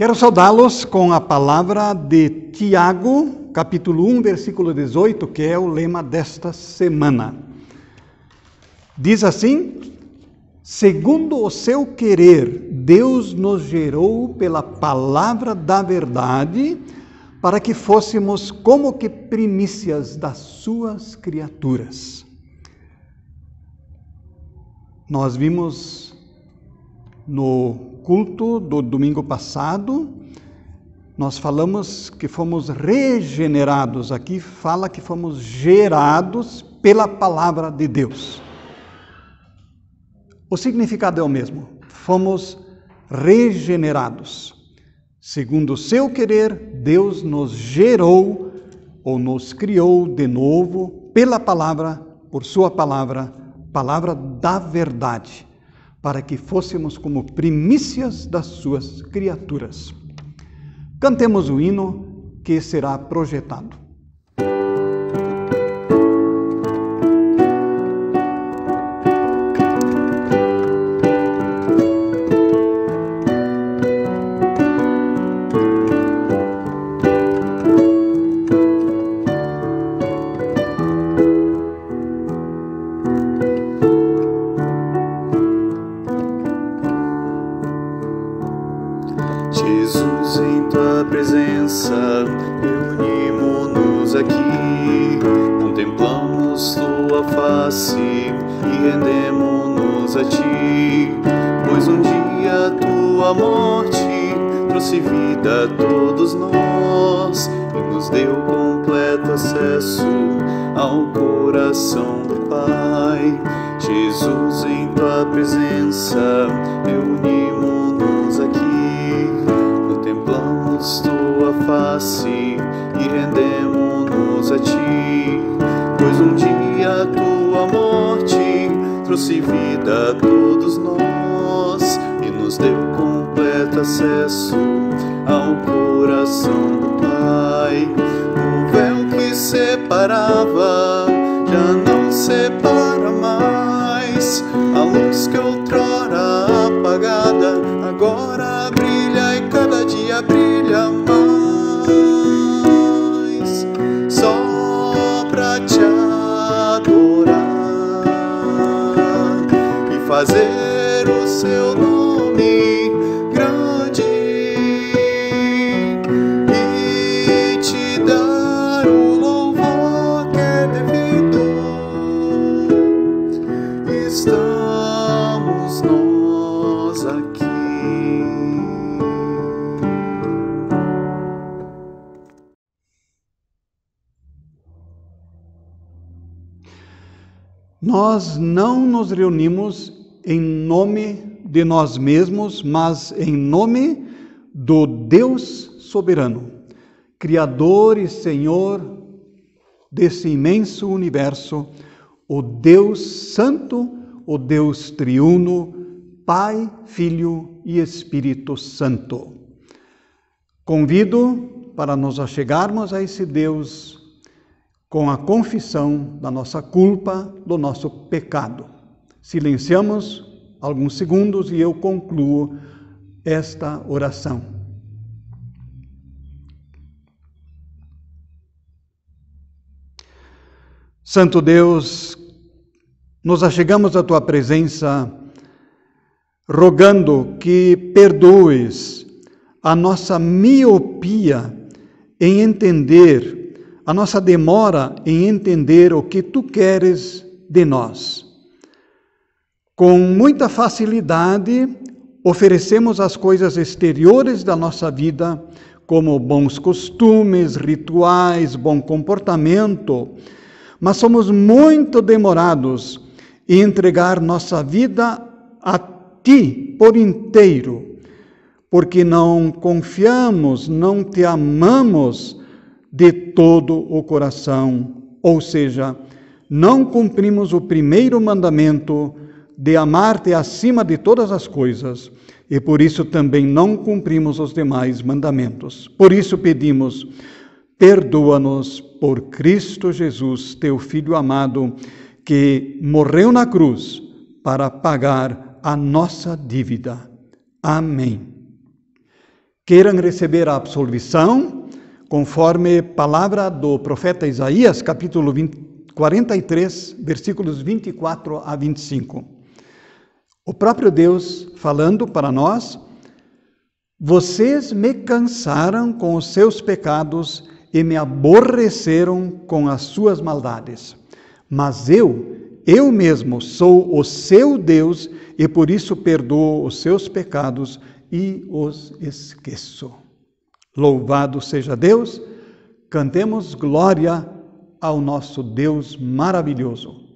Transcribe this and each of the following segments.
Quero saudá-los com a palavra de Tiago, capítulo 1, versículo 18, que é o lema desta semana. Diz assim: segundo o seu querer, Deus nos gerou pela palavra da verdade, para que fôssemos como que primícias das suas criaturas. Nós vimos no culto do domingo passado, nós falamos que fomos regenerados. Aqui fala que fomos gerados pela palavra de Deus. O significado é o mesmo. Fomos regenerados. Segundo o seu querer, Deus nos gerou ou nos criou de novo pela palavra, por sua palavra, palavra da verdade, para que fôssemos como primícias das suas criaturas. Cantemos o hino que será projetado. Jesus, em tua presença, reunimos-nos aqui, contemplamos tua face e rendemos-nos a ti, pois um dia tua morte trouxe vida a todos nós e nos deu completo acesso ao coração do Pai. Jesus, em tua presença, reunimos-nos aqui, contemplamos tua face e rendemos-nos a ti, pois um dia tua morte trouxe vida a todos nós e nos deu completo acesso ao coração do Pai. O véu que separava já não separa mais, a luz que outrora apagada agora brilha e cada dia brilha mais, só pra te adorar e fazer o seu nome grande e te dar o louvor que é devido. Estamos nós aqui. Nós não nos reunimos em nome de nós mesmos, mas em nome do Deus soberano, Criador e Senhor desse imenso universo, o Deus Santo, o Deus Triuno, Pai, Filho e Espírito Santo. Convido para nos achegarmos a esse Deus com a confissão da nossa culpa, do nosso pecado. Silenciamos alguns segundos e eu concluo esta oração. Santo Deus, nos achegamos à tua presença, rogando que perdoes a nossa miopia em entender, a nossa demora em entender o que tu queres de nós. Com muita facilidade, oferecemos as coisas exteriores da nossa vida, como bons costumes, rituais, bom comportamento, mas somos muito demorados em entregar nossa vida a ti por inteiro, porque não confiamos, não te amamos de todo o coração, ou seja, não cumprimos o primeiro mandamento de amar-te acima de todas as coisas, e por isso também não cumprimos os demais mandamentos. Por isso pedimos, perdoa-nos por Cristo Jesus, teu Filho amado, que morreu na cruz para pagar a nossa dívida. Amém. queiram receber a absolvição, conforme palavra do profeta Isaías, capítulo 43, versículos 24 a 25. O próprio Deus falando para nós: vocês me cansaram com os seus pecados e me aborreceram com as suas maldades. Mas eu mesmo sou o seu Deus e por isso perdoo os seus pecados e os esqueço. Louvado seja Deus, cantemos glória ao nosso Deus maravilhoso.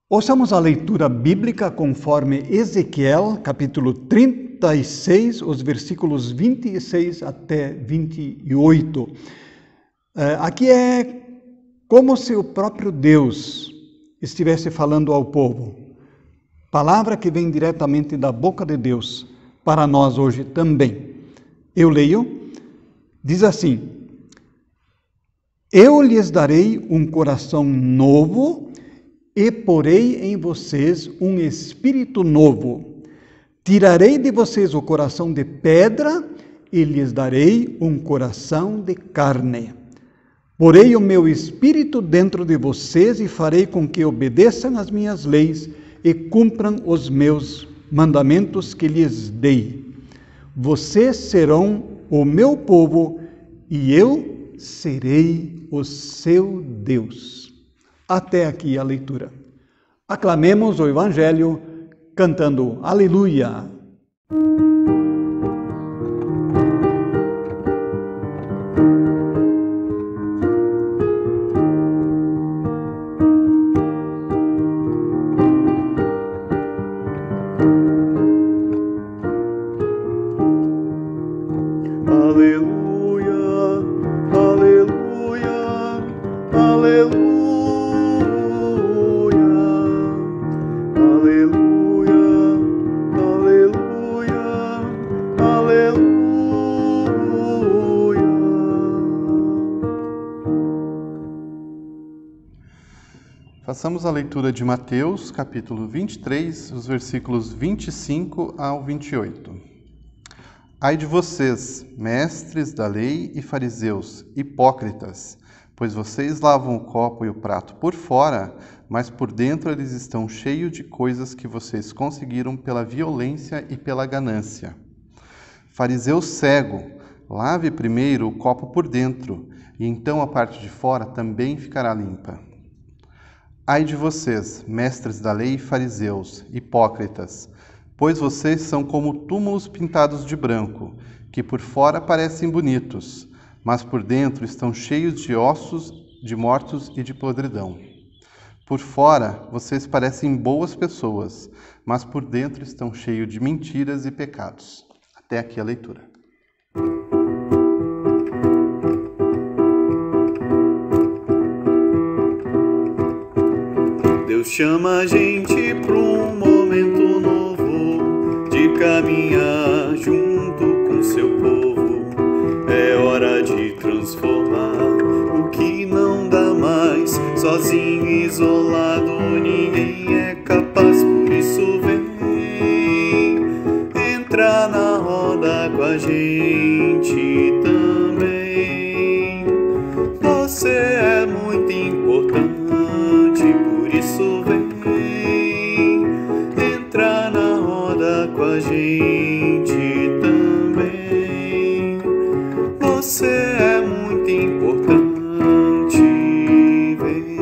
Ouçamos a leitura bíblica conforme Ezequiel, capítulo 36, os versículos 26 até 28. Aqui é como se o próprio Deus estivesse falando ao povo. Palavra que vem diretamente da boca de Deus para nós hoje também. Eu leio, diz assim: eu lhes darei um coração novo e porei em vocês um espírito novo. Tirarei de vocês o coração de pedra e lhes darei um coração de carne. Porei o meu espírito dentro de vocês e farei com que obedeçam as minhas leis e cumpram os meus mandamentos que lhes dei. Vocês serão o meu povo e eu serei o seu Deus. Até aqui a leitura. Aclamemos o Evangelho cantando Aleluia. Façamos a leitura de Mateus, capítulo 23, os versículos 25 ao 28. Ai de vocês, mestres da lei e fariseus, hipócritas, pois vocês lavam o copo e o prato por fora, mas por dentro eles estão cheios de coisas que vocês conseguiram pela violência e pela ganância. Fariseu cego, lave primeiro o copo por dentro, e então a parte de fora também ficará limpa. Ai de vocês, mestres da lei e fariseus, hipócritas, pois vocês são como túmulos pintados de branco, que por fora parecem bonitos, mas por dentro estão cheios de ossos de mortos e de podridão. Por fora, vocês parecem boas pessoas, mas por dentro estão cheios de mentiras e pecados. Até aqui a leitura. Deus chama a gente para um momento novo, de caminhar junto com seu povo. É hora de transformar o que não dá mais. Sozinho, isolado, ninguém é capaz. Por isso vem entrar na roda com a gente também. Você é muito importante, por isso vem entrar na roda com a gente também. Você é muito importante, vem.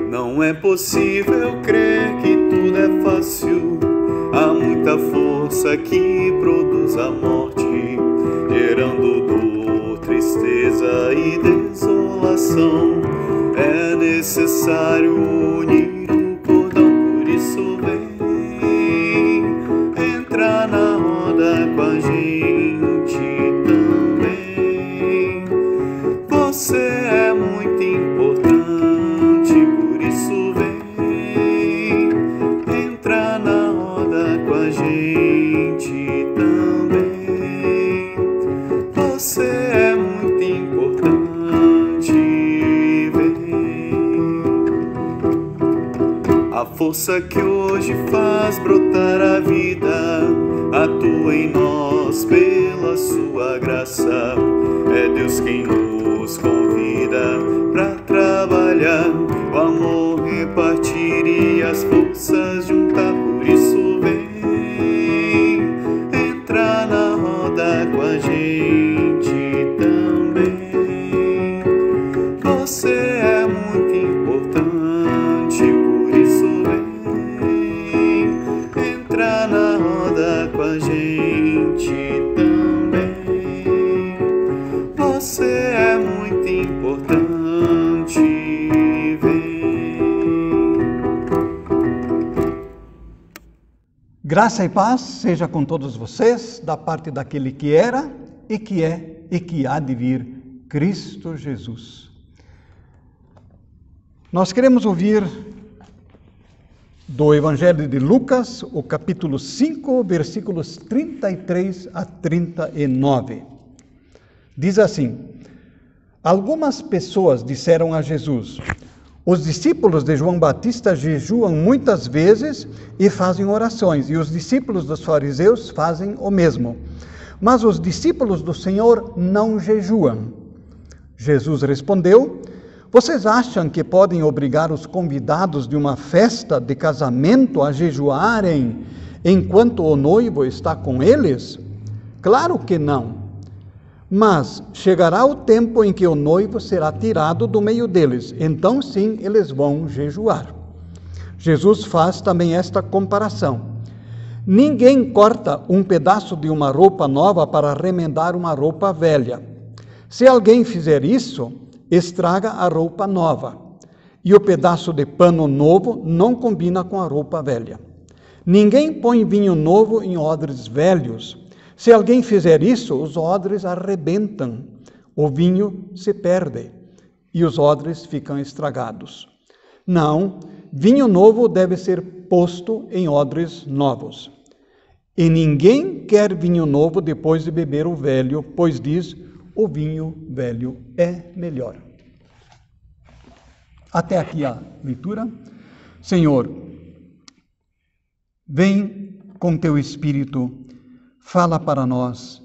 Não é possível crer que tudo é fácil. Há muita força que produz a morte, gerando dor, tristeza e desolação. É necessário unir o cordão, por isso vem entrar na roda com a gente também. Você é muito importante, por isso vem entrar na roda com a gente também. Você é muito importante, vem. A força que hoje faz brotar a vida atua em nós pela sua graça. É Deus quem nos convida para trabalhar, o amor repartir e as forças juntar. Por isso vem entrar na roda com a gente também. Você é muito importante, por isso vem entrar na roda com a gente também. Você é muito importante, vem. Graça e paz seja com todos vocês, da parte daquele que era e que é e que há de vir, Cristo Jesus. Nós queremos ouvir do Evangelho de Lucas, o capítulo 5, versículos 33 a 39. Diz assim: algumas pessoas disseram a Jesus: os discípulos de João Batista jejuam muitas vezes e fazem orações, e os discípulos dos fariseus fazem o mesmo. Mas os discípulos do Senhor não jejuam. Jesus respondeu: vocês acham que podem obrigar os convidados de uma festa de casamento a jejuarem enquanto o noivo está com eles? Claro que não. Mas chegará o tempo em que o noivo será tirado do meio deles. Então sim, eles vão jejuar. Jesus faz também esta comparação. Ninguém corta um pedaço de uma roupa nova para remendar uma roupa velha. Se alguém fizer isso, estraga a roupa nova. E o pedaço de pano novo não combina com a roupa velha. Ninguém põe vinho novo em odres velhos. Se alguém fizer isso, os odres arrebentam, o vinho se perde e os odres ficam estragados. Não, vinho novo deve ser posto em odres novos. E ninguém quer vinho novo depois de beber o velho, pois diz: o vinho velho é melhor. Até aqui a leitura. Senhor, vem com teu Espírito, fala para nós,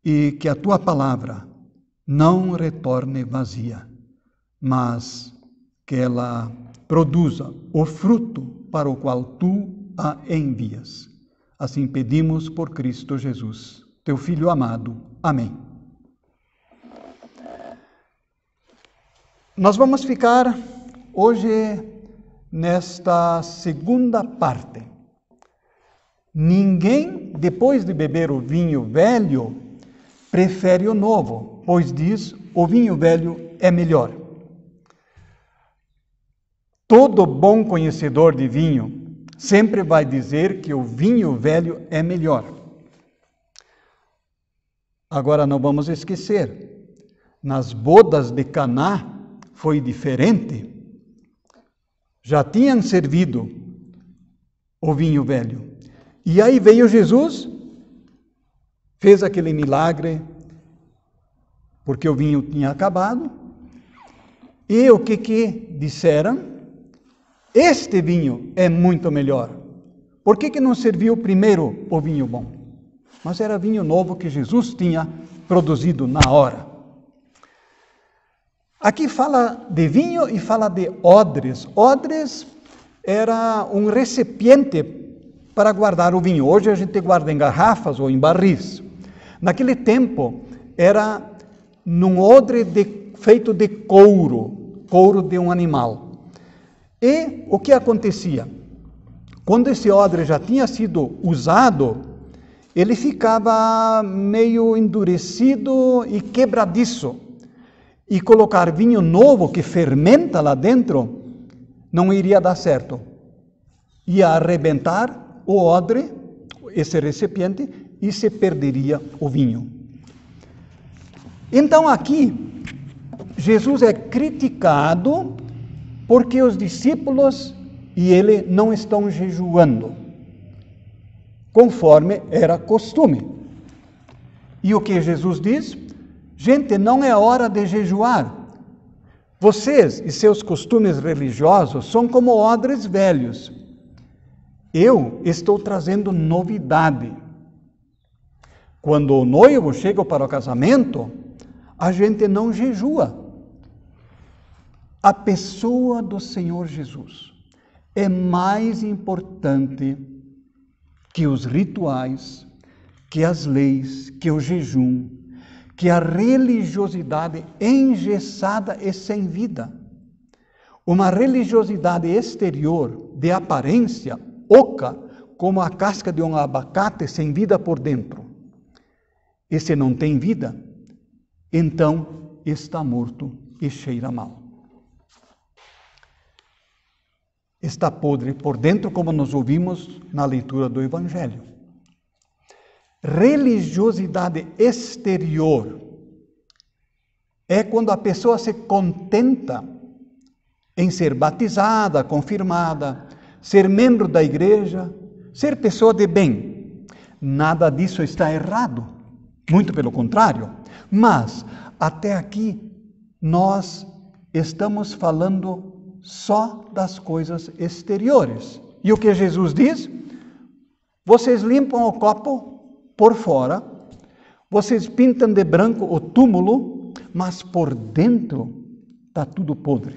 e que a tua palavra não retorne vazia, mas que ela produza o fruto para o qual tu a envias. Assim pedimos por Cristo Jesus, teu Filho amado. Amém. Nós vamos ficar hoje nesta segunda parte. Ninguém, depois de beber o vinho velho, prefere o novo, pois diz, o vinho velho é melhor. Todo bom conhecedor de vinho sempre vai dizer que o vinho velho é melhor. Agora não vamos esquecer, nas bodas de Caná foi diferente. Já tinham servido o vinho velho. E aí veio Jesus, fez aquele milagre, porque o vinho tinha acabado. E o que disseram? Este vinho é muito melhor. Por que não serviu primeiro o vinho bom? Mas era vinho novo que Jesus tinha produzido na hora. Aqui fala de vinho e fala de odres. Odres era um recipiente para guardar o vinho. Hoje a gente guarda em garrafas ou em barris. Naquele tempo era num odre feito de couro de um animal. E o que acontecia? Quando esse odre já tinha sido usado, ele ficava meio endurecido e quebradiço. E colocar vinho novo que fermenta lá dentro não iria dar certo. Ia arrebentar o odre, esse recipiente, e se perderia o vinho. Então aqui, Jesus é criticado porque os discípulos e ele não estão jejuando, conforme era costume. E o que Jesus diz? Gente, não é hora de jejuar. Vocês e seus costumes religiosos são como odres velhos. Eu estou trazendo novidade. Quando o noivo chega para o casamento, a gente não jejua. A pessoa do Senhor Jesus é mais importante que os rituais, que as leis, que o jejum, que a religiosidade engessada e sem vida. Uma religiosidade exterior, de aparência, oca, como a casca de um abacate sem vida por dentro. E se não tem vida, então está morto e cheira mal. Está podre por dentro, como nós ouvimos na leitura do Evangelho. Religiosidade exterior é quando a pessoa se contenta em ser batizada, confirmada, ser membro da igreja, ser pessoa de bem. Nada disso está errado, muito pelo contrário. Mas, até aqui, nós estamos falando só das coisas exteriores. E o que Jesus diz? Vocês limpam o copo por fora, vocês pintam de branco o túmulo, mas por dentro está tudo podre.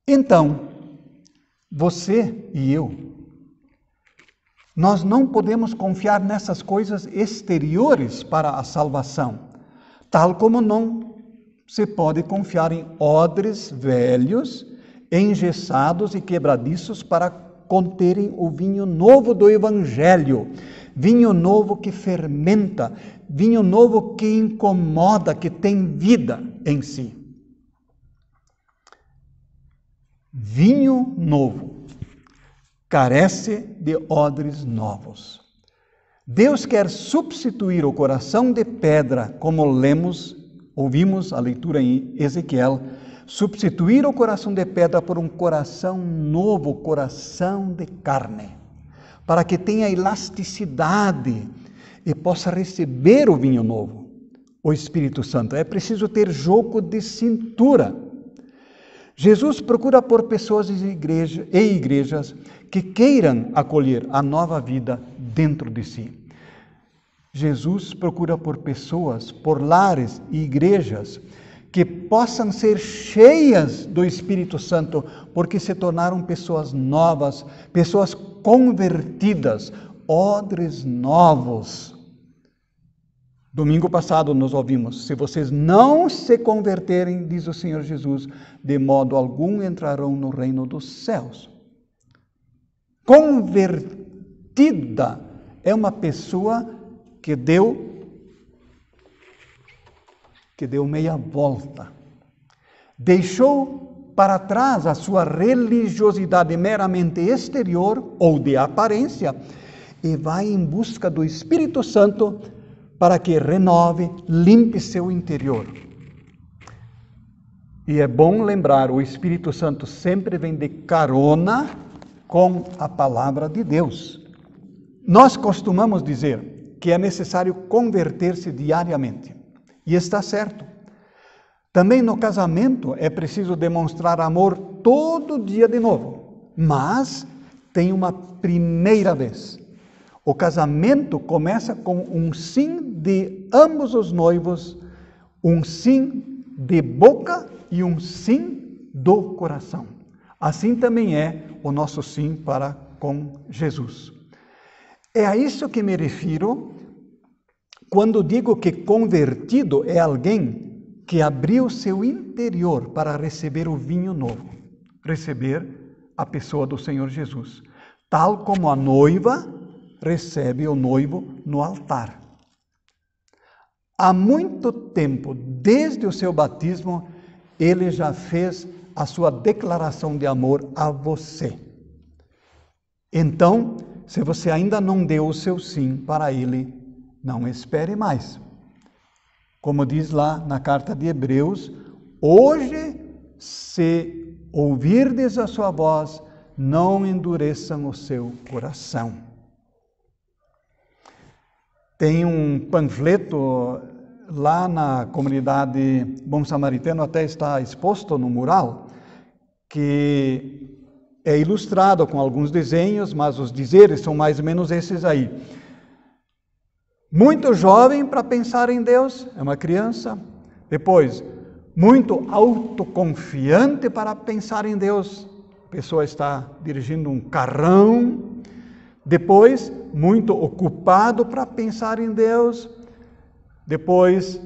Então, você e eu, nós não podemos confiar nessas coisas exteriores para a salvação, tal como não se pode confiar em odres velhos, engessados e quebradiços para conterem o vinho novo do Evangelho, vinho novo que fermenta, vinho novo que incomoda, que tem vida em si. Vinho novo carece de odres novos. Deus quer substituir o coração de pedra, como ouvimos a leitura em Ezequiel, substituir o coração de pedra por um coração novo, coração de carne, para que tenha elasticidade e possa receber o vinho novo, o Espírito Santo. É preciso ter jogo de cintura. Jesus procura por pessoas e igrejas que queiram acolher a nova vida dentro de si. Jesus procura por pessoas, por lares e igrejas que possam ser cheias do Espírito Santo, porque se tornaram pessoas novas, pessoas convertidas, odres novos. Domingo passado nós ouvimos, se vocês não se converterem, diz o Senhor Jesus, de modo algum entrarão no reino dos céus. Convertida é uma pessoa que deu que deu meia volta. Deixou para trás a sua religiosidade meramente exterior ou de aparência e vai em busca do Espírito Santo para que renove, limpe seu interior. E é bom lembrar, o Espírito Santo sempre vem de carona com a palavra de Deus. Nós costumamos dizer que é necessário converter-se diariamente. E está certo. Também no casamento é preciso demonstrar amor todo dia de novo. Mas tem uma primeira vez. O casamento começa com um sim de ambos os noivos, um sim de boca e um sim do coração. Assim também é o nosso sim para com Jesus. É a isso que me refiro quando digo que convertido é alguém que abriu seu interior para receber o vinho novo, receber a pessoa do Senhor Jesus, tal como a noiva recebe o noivo no altar. Há muito tempo, desde o seu batismo, ele já fez a sua declaração de amor a você. Então, se você ainda não deu o seu sim para ele, não espere mais. Como diz lá na carta de Hebreus, hoje, se ouvirdes a sua voz, não endureçam o seu coração. Tem um panfleto lá na comunidade Bom Samaritano, até está exposto no mural, que é ilustrado com alguns desenhos, mas os dizeres são mais ou menos esses aí. Muito jovem para pensar em Deus, é uma criança. Depois, muito autoconfiante para pensar em Deus, a pessoa está dirigindo um carrão. Depois, muito ocupado para pensar em Deus. Depois,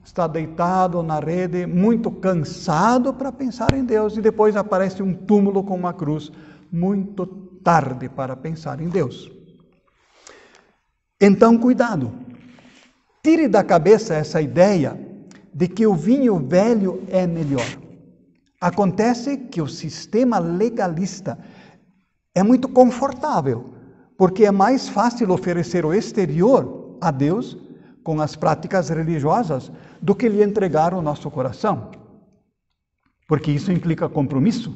está deitado na rede, muito cansado para pensar em Deus. E depois aparece um túmulo com uma cruz, muito tarde para pensar em Deus. Então, cuidado. Tire da cabeça essa ideia de que o vinho velho é melhor. Acontece que o sistema legalista é muito confortável, porque é mais fácil oferecer o exterior a Deus com as práticas religiosas do que lhe entregar o nosso coração, porque isso implica compromisso.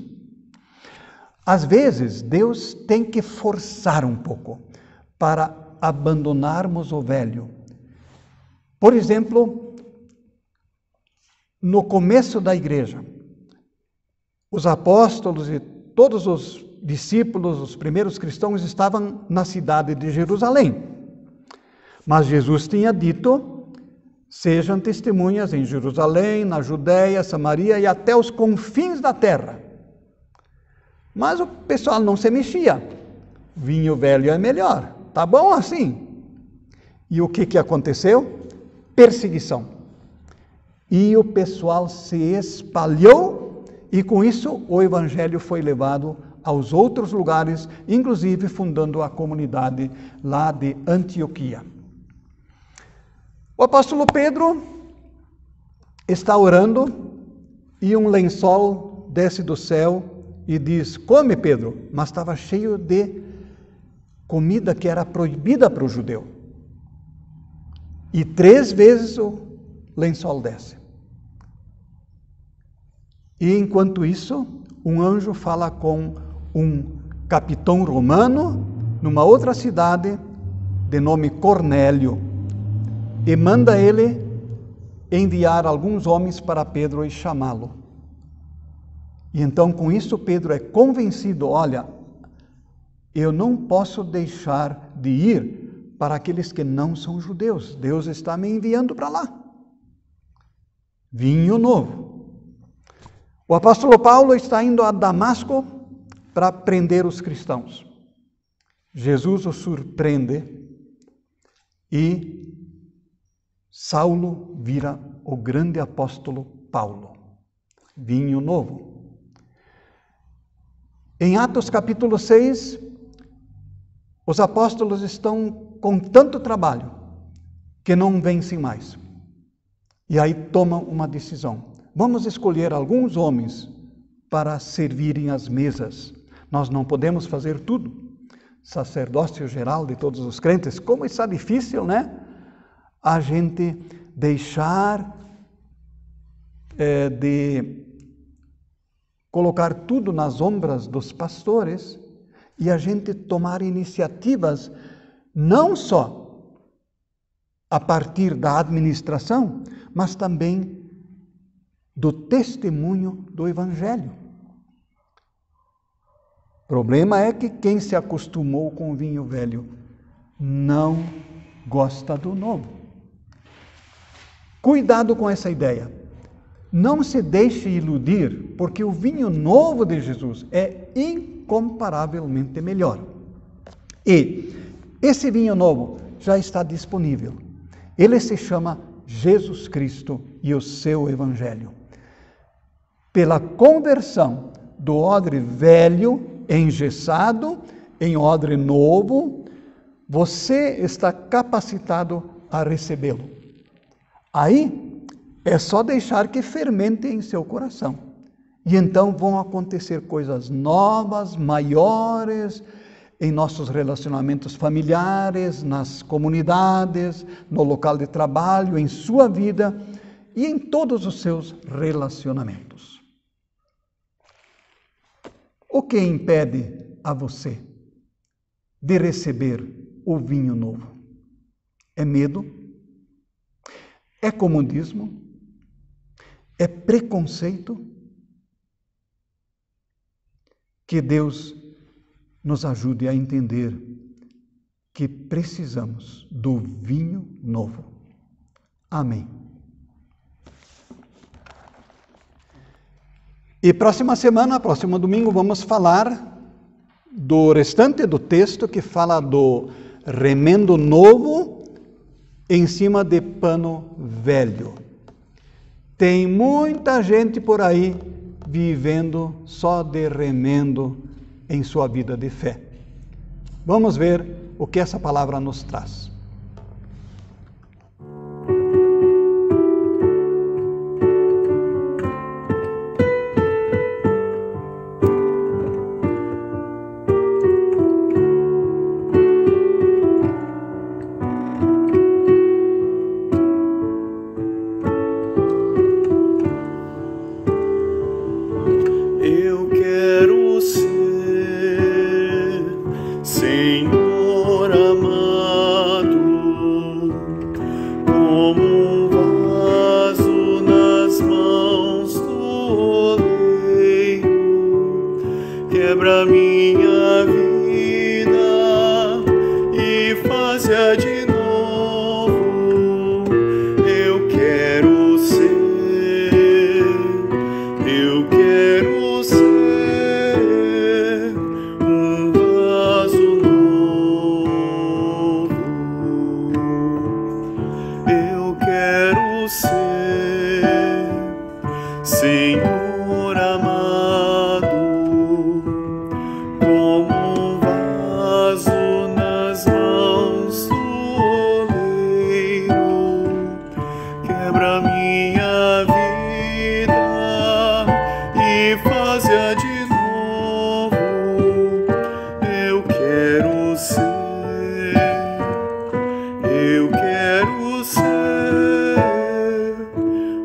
Às vezes, Deus tem que forçar um pouco para abandonarmos o velho. Por exemplo, no começo da igreja, os apóstolos e todos os discípulos, os primeiros cristãos, estavam na cidade de Jerusalém. Mas Jesus tinha dito: sejam testemunhas em Jerusalém, na Judéia, Samaria e até os confins da terra. Mas o pessoal não se mexia. Vinho velho é melhor. Tá bom assim. E o que aconteceu? Perseguição. E o pessoal se espalhou e com isso o evangelho foi levado aos outros lugares, inclusive fundando a comunidade lá de Antioquia. O apóstolo Pedro está orando e um lençol desce do céu e diz: come, Pedro. Mas estava cheio de comida que era proibida para o judeu. E 3 vezes o lençol desce. E enquanto isso, um anjo fala com um capitão romano numa outra cidade de nome Cornélio e manda ele enviar alguns homens para Pedro e chamá-lo. E então com isso Pedro é convencido: olha, eu não posso deixar de ir para aqueles que não são judeus. Deus está me enviando para lá. Vinho novo. O apóstolo Paulo está indo a Damasco para prender os cristãos. Jesus o surpreende e Saulo vira o grande apóstolo Paulo. Vinho novo. Em Atos capítulo 6, os apóstolos estão com tanto trabalho que não vencem mais. E aí tomam uma decisão. Vamos escolher alguns homens para servirem as mesas. Nós não podemos fazer tudo. Sacerdócio geral de todos os crentes, como está difícil, né? A gente deixar de colocar tudo nas ombros dos pastores e a gente tomar iniciativas não só a partir da administração, mas também do testemunho do Evangelho. O problema é que quem se acostumou com o vinho velho não gosta do novo. Cuidado com essa ideia. Não se deixe iludir, porque o vinho novo de Jesus é incomparavelmente melhor. E esse vinho novo já está disponível. Ele se chama Jesus Cristo e o seu Evangelho. Pela conversão do odre velho, engessado, em odre novo, você está capacitado a recebê-lo. Aí é só deixar que fermente em seu coração. E então vão acontecer coisas novas, maiores, em nossos relacionamentos familiares, nas comunidades, no local de trabalho, em sua vida e em todos os seus relacionamentos. O que impede a você de receber o vinho novo? É medo? É comodismo? É preconceito? Que Deus nos ajude a entender que precisamos do vinho novo. Amém. E próximo domingo, vamos falar do restante do texto que fala do remendo novo em cima de pano velho. Tem muita gente por aí vivendo só de remendo em sua vida de fé. Vamos ver o que essa palavra nos traz. Quebra minha vida e faz-a de novo. Eu quero ser um vaso novo. Eu quero ser, Senhor amado, como um vaso nas mãos do oleiro. Quebra minha vida e faz-a de novo. Eu quero ser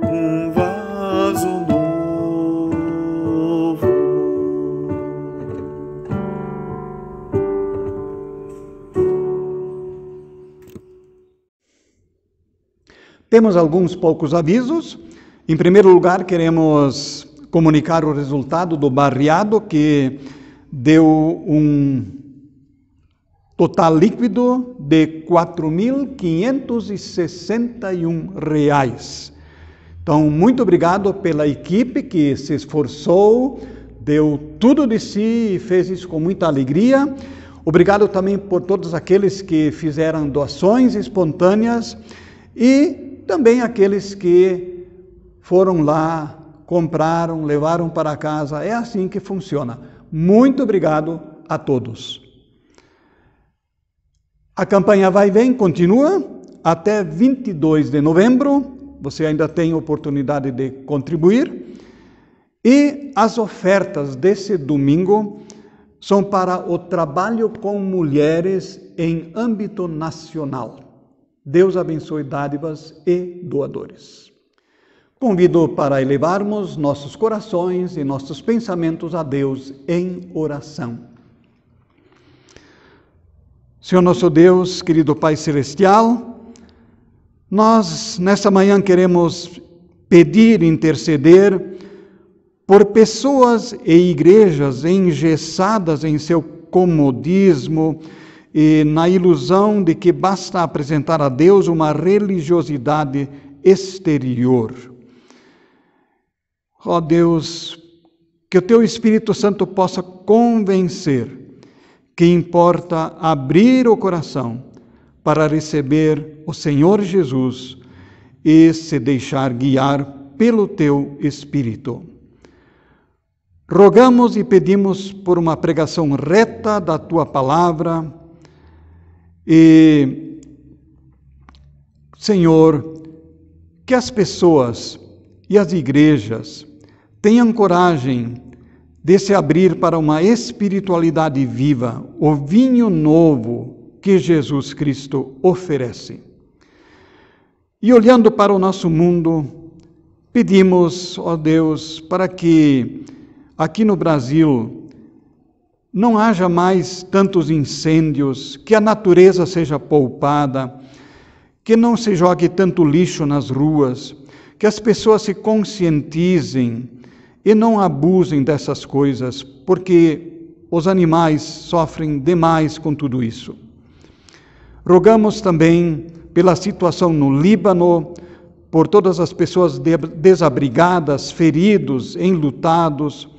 um vaso novo. Temos alguns poucos avisos. Em primeiro lugar, queremos comunicar o resultado do barreado, que deu um total líquido de R$ 4.561. Então, muito obrigado pela equipe que se esforçou, deu tudo de si e fez isso com muita alegria. Obrigado também por todos aqueles que fizeram doações espontâneas e também aqueles que foram lá, compraram, levaram para casa. É assim que funciona. Muito obrigado a todos. A campanha Vai e Vem continua até 22 de novembro. você ainda tem oportunidade de contribuir. E as ofertas desse domingo são para o trabalho com mulheres em âmbito nacional. Deus abençoe dádivas e doadores. Convido para elevarmos nossos corações e nossos pensamentos a Deus em oração. Senhor nosso Deus, querido Pai Celestial, nós nessa manhã queremos pedir, interceder por pessoas e igrejas engessadas em seu comodismo e na ilusão de que basta apresentar a Deus uma religiosidade exterior. Ó Deus, que o Teu Espírito Santo possa convencer que importa abrir o coração para receber o Senhor Jesus e se deixar guiar pelo Teu Espírito. Rogamos e pedimos por uma pregação reta da Tua Palavra e, Senhor, que as pessoas e as igrejas tenham coragem de se abrir para uma espiritualidade viva, o vinho novo que Jesus Cristo oferece. E olhando para o nosso mundo, pedimos, ó Deus, para que aqui no Brasil não haja mais tantos incêndios, que a natureza seja poupada, que não se jogue tanto lixo nas ruas, que as pessoas se conscientizem e não abusem dessas coisas, porque os animais sofrem demais com tudo isso. Rogamos também pela situação no Líbano, por todas as pessoas desabrigadas, feridos, enlutados,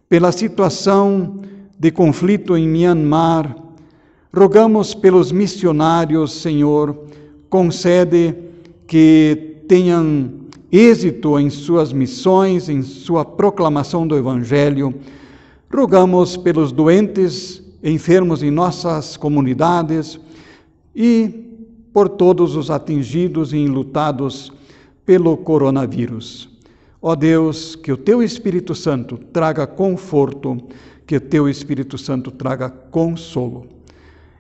pela situação de conflito em Myanmar. Rogamos pelos missionários, Senhor, concede que tenham êxito em suas missões, em sua proclamação do Evangelho. Rogamos pelos doentes, enfermos em nossas comunidades e por todos os atingidos e enlutados pelo coronavírus. Ó Deus, que o Teu Espírito Santo traga conforto, que o Teu Espírito Santo traga consolo.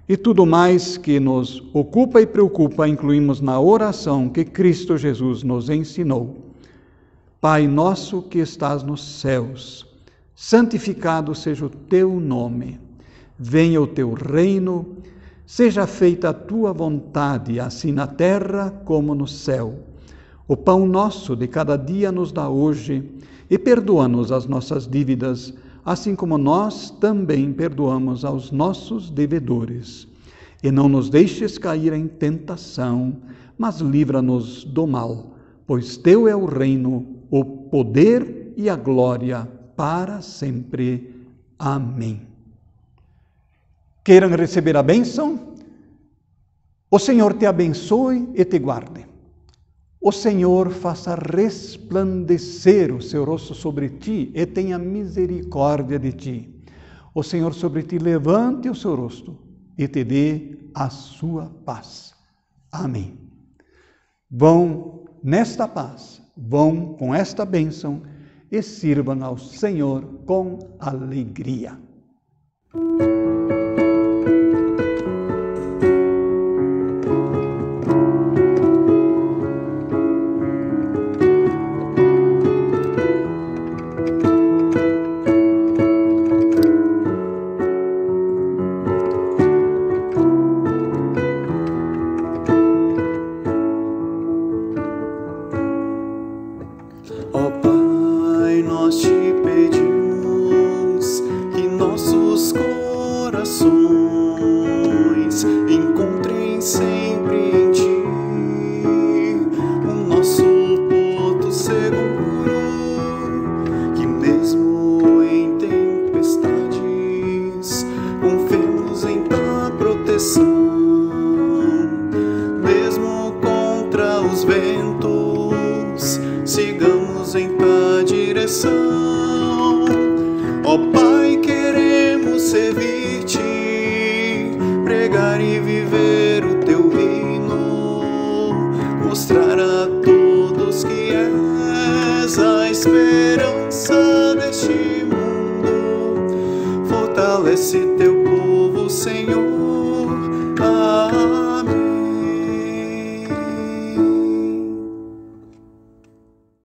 E tudo mais que nos ocupa e preocupa, incluímos na oração que Cristo Jesus nos ensinou. Pai nosso que estás nos céus, santificado seja o Teu nome. Venha o Teu reino, seja feita a Tua vontade, assim na terra como no céu. O pão nosso de cada dia nos dá hoje, e perdoa-nos as nossas dívidas, assim como nós também perdoamos aos nossos devedores. E não nos deixes cair em tentação, mas livra-nos do mal, pois Teu é o reino, o poder e a glória para sempre. Amém. Queiram receber a bênção? O Senhor te abençoe e te guarde. O Senhor faça resplandecer o seu rosto sobre ti e tenha misericórdia de ti. O Senhor sobre ti levante o seu rosto e te dê a sua paz. Amém. Vão nesta paz, vão com esta bênção e sirvam ao Senhor com alegria. Encontrem sempre em Ti o nosso porto seguro, que mesmo em tempestades confiemos em Tua proteção, mesmo contra os ventos sigamos em Tua direção. Ó Pai, queremos servir-Te, pregar e viver o Teu reino, mostrar a todos fortalece teu povo, Senhor.